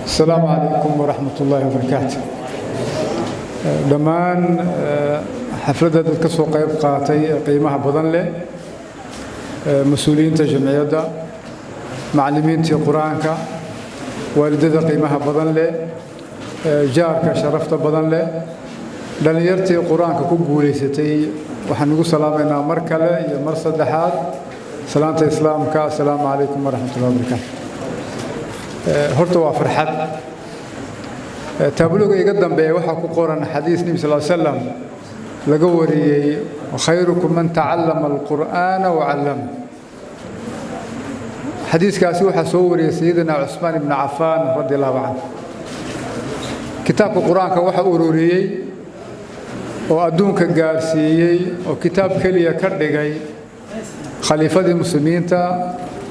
السلام عليكم ورحمة الله وبركاته. دمان حفلة الكسو قيب قاتي قيمها بدن له مسؤولين تجمعية معلمين تي قرآنك والدة قيمها بدن له جارك شرفت بدن له لأن يرتي قرآنك كقولي ستي وحنقول سلامنا مركلة مرصد حاد سلامة إسلامك السلام عليكم ورحمة الله وبركاته. هرتوا فرحت تابلوغ يقدم به وحا كقران حديث النبي صلى الله عليه وسلم لقوري وخيركم من تعلم القرآن وعلمه. حديث كاسي وحا سوري سيدنا عثمان بن عفان رضي الله عنه. كتاب القرآن كوحا أوروري وأدونك قارسيي وكتاب كليا كردقي خليفة المسلمين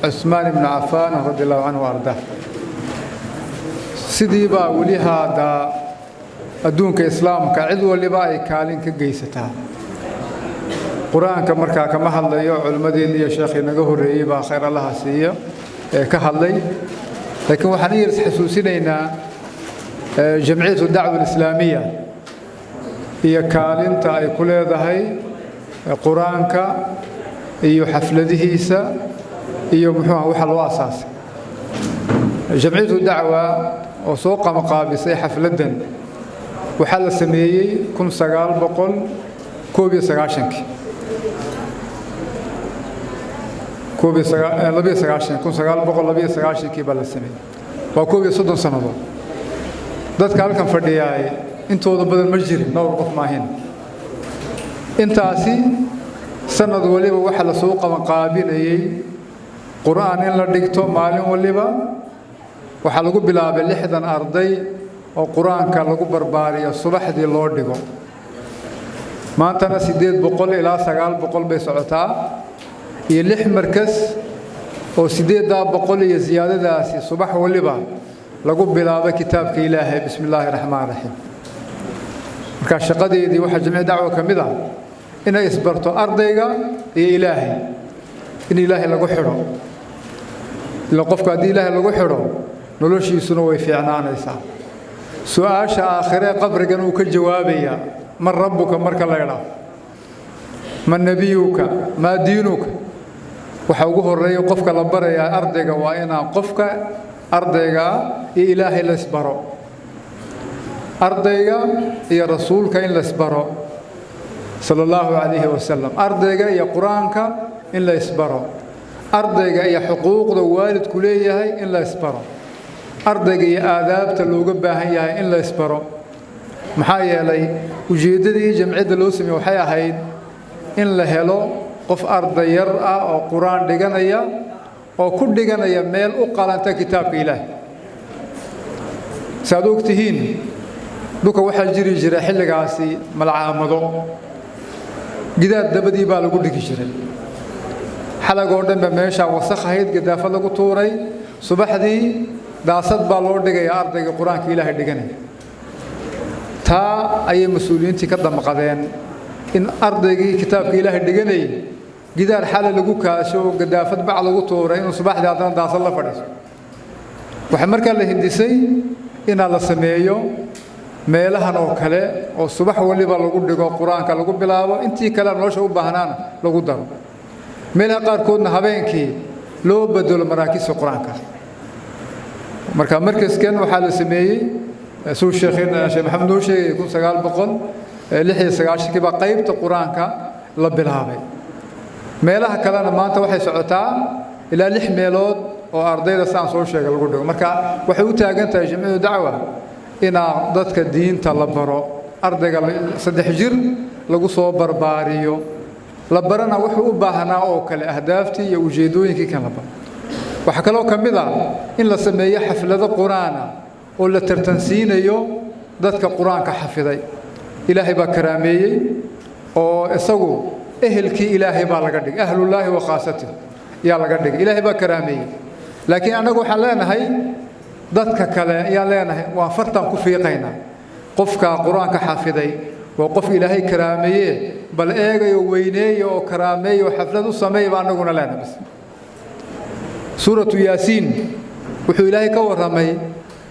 عثمان بن عفان رضي الله عنه وأرضاه. sidii baa wali haada adduunka islaamka cid waliba ay kaalin ka geysataa quraanka markaa kama hadlayo culimadeena iyo sheekhi naga horeeyay baa khayr Allah siiyo ee ka hadlay laakiin waxaan yar xasuusinaynaa jamciyadu dacwa islaamiya iyo kaalinta ay ku leedahay quraanka iyo xafladihiisa iyo muxuu waxa loo asaasay jamciyadu dacwa وسوق مقابسي حفلة وحل سميي كن سجال بقول كوبي سجاشنك كوبي سجال لبي سجاشنك كن سجال بقول لبي سجاشنك بلا سمي وكوبي صدق سنة ده كان فردياي انتوا بدل مجري نور قف ماهين انت اسي سنة ولي وحل سوق مقابلي قرآن لا دكتور مالين وليبا waxaa lagu bilaabay 60 arday oo quraanka lagu barbaariyo subaxdii loo dhigo maantana 800 ilaa 900 bay socotaa iyo 6 markas oo 800 iyo ziyaadadaasi subax waliba lagu bilaabay kitaabka Ilaahay bismillaahir rahmaanir rahiim marka shaqadeedii waxa jamciyada dacwo kamid ah inay isbarto ardayga iyo Ilaahay in Ilaahay lagu xiro ila qofka hadii Ilaahay lagu xiro noloshiisuna way fiicnaanaysaa su'aasha aakhire qabrigan uu ka jawaabaya man rabbuka marka la yiraahdo man nabiyuka ma diinuka waxa ugu horeeyo qofka la baraya ardayga waa inaa qofka ardayga iyo Ilaahay la isbaro ardayga iyo rasuulka in la isbaro sallallahu alayhi wa sallam ardayga iyo quraanka in la isbaro ardayga iyo xuquuqda waalidku leeyahay in la isbaro ardayga iyo aadaabta looga baahan yahay in la isbaro maxaa yeelay ujeedadii jamciyada loo sameeyay waxay ahayd in la helo qof arday yar ah oo quraan dhiganaya oo ku dhiganaya meel u qalanta kitaabka Ilaahay saadogtihiin duka waxa jiri jiray xilligaasi malcaamado gidaad dabadii baa lagu dhigi jiray xalagoo dhan meesha wasakh ahayd gadaafad lagu tuuray subaxdii daasad baa loo dhigay ardayga quraanka Ilaahay dhiganay taa ay mas'uuliyiintii ka damqadeen in ardaygii kitaabka Ilaahay dhiganay gidaar xal lagu kaasho gadaafad bac lagu tuuray in subaxdii hadan daasad la fadhiiso waxa markaa la hindisay in la sameeyo meelahan oo kale oo subax waliba lagu dhigo quraanka lagu bilaabo intii kale nolosha u baahnaan lagu daro meelaha qaar koodna habeenkii loo bedelo maraakiis quraanka marka markaskan waxa la sameeyay soo sheekheena Sheekh Maxamed oo sheegay 1996 ba qaybta quraanka la bilaabay meelaha kalena maanta waxay socotaa ilaa 6 meelood oo ardayda saan soo sheegay lagu dhigo marka waxay u taagan tahay jamciyada dacwa ina dadka diinta la baro ardayga 3 jir lagu soo barbaariyo la barana wuxuu u baahnaa oo kale ahdaaftii iyo ujeedooyinkii kan la baro waxa kale oo kamid ah in la sameeyo xaflado quraana oo la tartansiinayo dadka quraanka xafiday Ilaahay baa karaameeyay oo isagu ehelkii Ilaahay baa laga dhigay ahlullaahi wa khaasatihi yaa laga dhigay Ilaahay baa karaameeyay laakiin anagu waxaan leenahay dadka kale yaa leenahay waa fartan ku fiiqayna qofka quraanka xafiday waa qof Ilaahay karaameeyay bal eegayo weyneeyo oo karaameeyo xaflad u sameeyo anaguna leenahay سورة ياسين وحو إلهي كورمي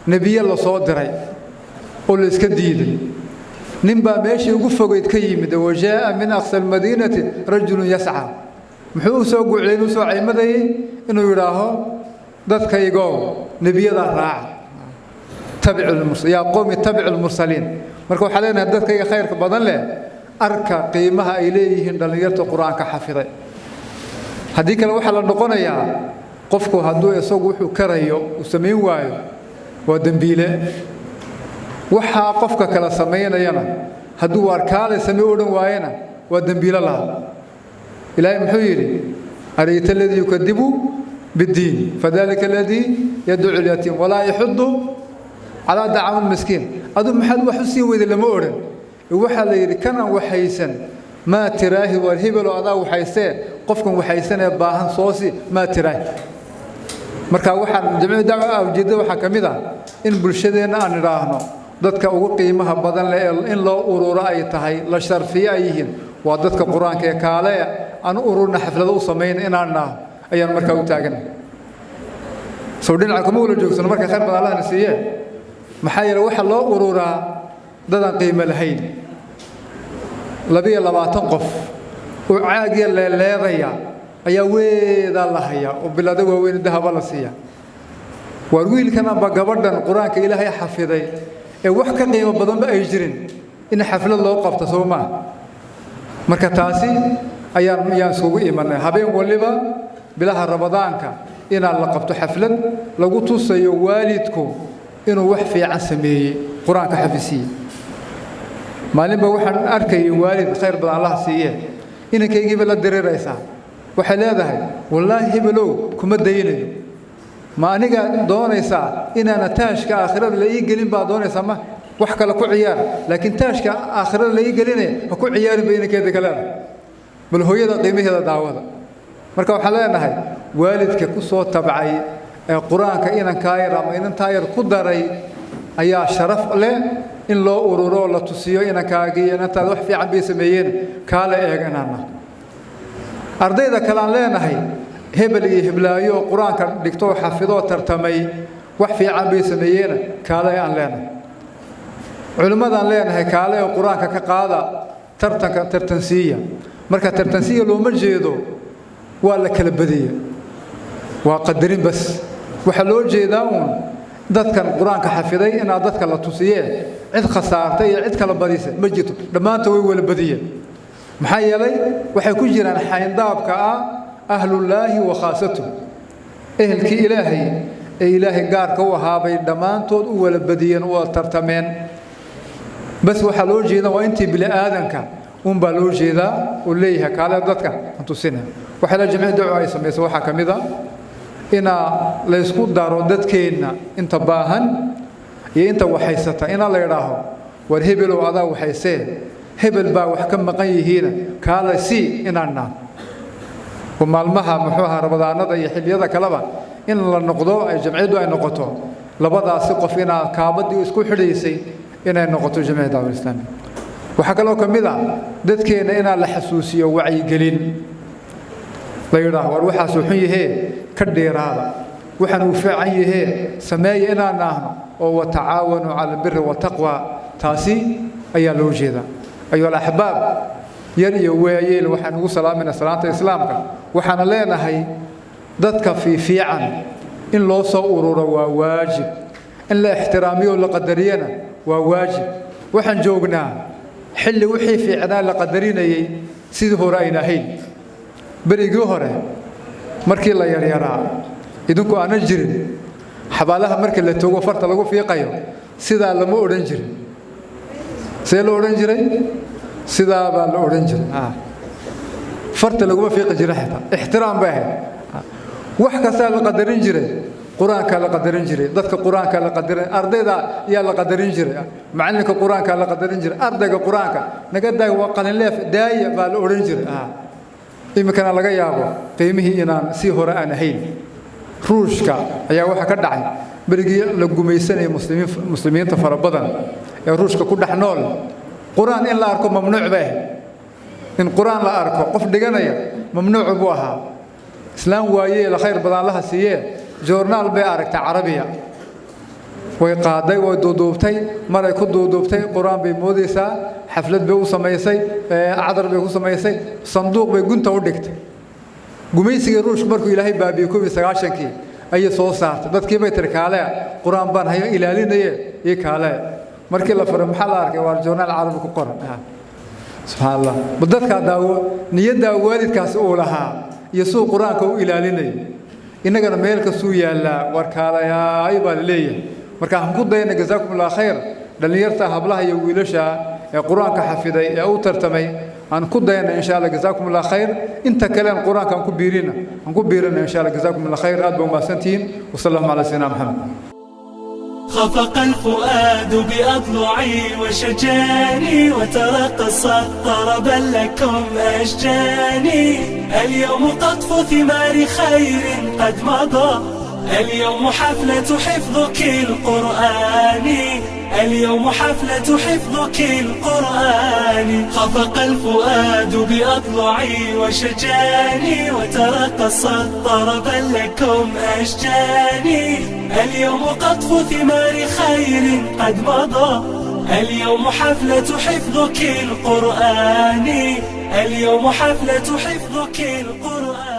nebiye la soo diray oo la iska diiday ninbaa meeshii ugu fogeyd ka yimid wajaa min aqsa almadiinati rajulun yascaa muxuu u soo guucleyn u soo caymadayay inuu yidhaaho dadkaygow nebiyadaa raaca tabicu lmursaliin yaa qowmi tabicu lmursaliin marka waxaa leenahay dadkayga khayrka badan leh arka qiimaha ay leeyihiin dhallinyarta qur-aanka xafiday haddii kale waxaa la noqonayaa qofku hadduu isagu wuxuu karayo uu samayn waayo waa dembiile waxaa qofka kala samaynayana hadduu warkaale samey odhan waayana waa dembiile laha ilaahay muxuu yidhi arayta aladii yukadibu biddiin fadalika aladii yadcucu lyatiim walaa yaxudu calaa dacami lmiskiin aduu maxaad wax u sii weyday lama odhan waxaa la yidhi kanan waxaysan maa tiraahi war hebeloo adaa waxaysee qofkan waxaysanee baahan soosi maa tiraahi marka waxaan jamciya dacwa ujeeddada waxaa ka mid ah in bulshadeenna aan idhaahno dadka ugu qiimaha badan leh in loo ururo ay tahay la sharfiye ay yihiin waa dadka qur-aanka ee kaale aan u ururna xaflado u samayn inaan naahno ayaan markaa u taagan sow dhinaca kuma wala joogsano marka khayr badan allahna siiye maxaa yeele waxa loo ururaa dadaan qiimo lahayn 22 qof oo caagiya leeleedaya ayaa weedaa la hayaa oo bilada waaweyn dahaba la siiya war wiilkan amba gabadhan qur-aanka ilaahay xafiday ee wax ka qiimo badanba ay jirin in xaflad loo qabto Soomaa marka taasi ayaan isugu imanay habeen waliba bilaha Ramadaanka in la qabto xaflad lagu tusayo waalidku inuu wax fiican sameeyay qur-aanka xafisiye maalinba waxaan arkay waalid khayr badan Allah siiye inankaygiiba la dareeraysaa waxay leedahay wallaahi hebelow kuma daynayo ma aniga doonaysaa inaana taashka aakhirada la ii gelin baa doonaysaa ma wax kale ku ciyaar laakiin taashka aakhirada la ii gelinay ha ku ciyaarin bay inankeeda kale bal hooyada qiimaheeda daawada marka waxaan leenahay waalidka ku soo tabcay ee qur-aanka inankaa yar ama inantaa yar ku daray ayaa sharaf leh in loo ururo la tusiyo inankaagii inantaada wax fiican bay sameeyeen kaale eeganaana ardayda kale aan leenahay hebel iyo heblaayo qur-aanka dhigto xafido tartamay wax fiican bay sameeyeen kaale aan leenahay culimadaan leenahay kaale oo qur-aanka ka qaada tartansiiya marka tartansiiya looma jeedo waa la kala badiya waa qadarin bas waxa loo jeedaa dadkan qur-aanka xafiday inaad dadka la tusiyeen cid khasaartay iyo cid kala badisay ma jirto dhammaantood way wala badiyeen maxaa yeelay waxay ku jiraan xayndaabka ah ahlullaahi wa khaasatuhu ehelkii ilaahay ee ilaahay gaarka u ahaabay dhammaantood u wala badiyeen oo tartameen bas waxaa loo jeedaa waa intii bini aadanka baa loo jeedaa oo leeyahay kaale dadka tusina waxa la jamciya duco ay sameeyso waxa kamid ah ina la isku daro dadkeena inta baahan iyo inta waxaysata ina la yiraaho war hebel oo adaa waxayseen hebel baa wax ka maqan yihiin kaale si inaana oo maalmaha muxuu ahaa Ramadaanada iyo xilliyada kaleba in la noqdo ay jamciyadu ay noqoto labadaas qof ina kaabadii isku xidhaysay inay noqoto jamciyada dacwada islaamiga waxa kale oo kamid ah dadkeena ina la xasuusiyo wacyi gelin la yiraahdo war waxa soo xun yahay ka dheeraada waxaan u fiican yahay sameey inaan ahno oo watacaawanu cala birri wa taqwa taasi ayaa loo jeeda ayu al-ahbab yar iyo weeyeel waxaan ugu salaaminaa salaanta islaamka waxaan leenahay dadka fiican in loo soo ururo waa waajib in la ixtiraamiyo la qadariyana waa waajib waxaan joognaa xilli wixii fiicnaa la qadarinayay sidii hore ayna ahayn berigii hore markii la yaryaraa idinku aan jirin xabaalaha markii la toogo farta lagu fiiqayo sida lama oran jirin see la oran jiray sida baa la oran jiray farta lagu fiiqi jiray ixtiraam baa wax kasta la qadarin jiray quraanka la qadarin jiray dadka quraanka la qadarin ardayda yaa la qadarin jiray macalinka quraanka la qadarin jiray ardayga quraanka naga daay waa qalin leef daaya baa la oran jiray imikana laga yaabo qiimihii inaan si hore aan ahayn ruushka ayaa waxa ka dhacay berigii la gumaysanay muslimiinta fara badan ee ruushka ku dhax nool quraan in la arko mamnuuc baa in quraan la arko qof dhiganaya mamnuuc buu ahaa islaam waaye la khayr badan laha siiyay joornaal bay aragta carabiya ويقاضي ودودوبتي مرة يكون دودوبتي قرآن بموديسا حفلة بيوسا ميسي عذر بيوسا ميسي صندوق بيقنت ودكت قميسي روش مركو إلهي بابيكو بسغاشنكي أي صوصات داد كيبا يتركالي قرآن بان هيا إلالين يكالي مركي الله فرم حلارك والجورنال العربي كقرآن سبحان الله بدتك داو نيدا والدك سؤولها يسوع قرآن كو إلالين إنك ميلك سويا لا وركالا يا أيبا ليه marka aan ku dayna jazakumullahu khayr dhalinyarta hablaha iyo wiilasha ee quraanka xafiday ee u tartamay aan ku dayna insha Allah jazakumullahu khayr inta kale aan quraanka ku biirina insha Allah jazakumullahu khayr aad baa maasantiin wa sallallahu ala sayyidina Muhammad خفق الفؤاد بأضلعي وشجاني وترقصت طربا لكم أشجاني اليوم قطف ثمار خير قد مضى اليوم حفلة حفظك القرآن اليوم حفلة حفظك القرآن خفق الفؤاد بأضلعي وشجاني وترقصت طربا لكم أشجاني اليوم قطف ثمار خير قد مضى اليوم حفلة حفظك القرآن اليوم حفلة حفظك القرآن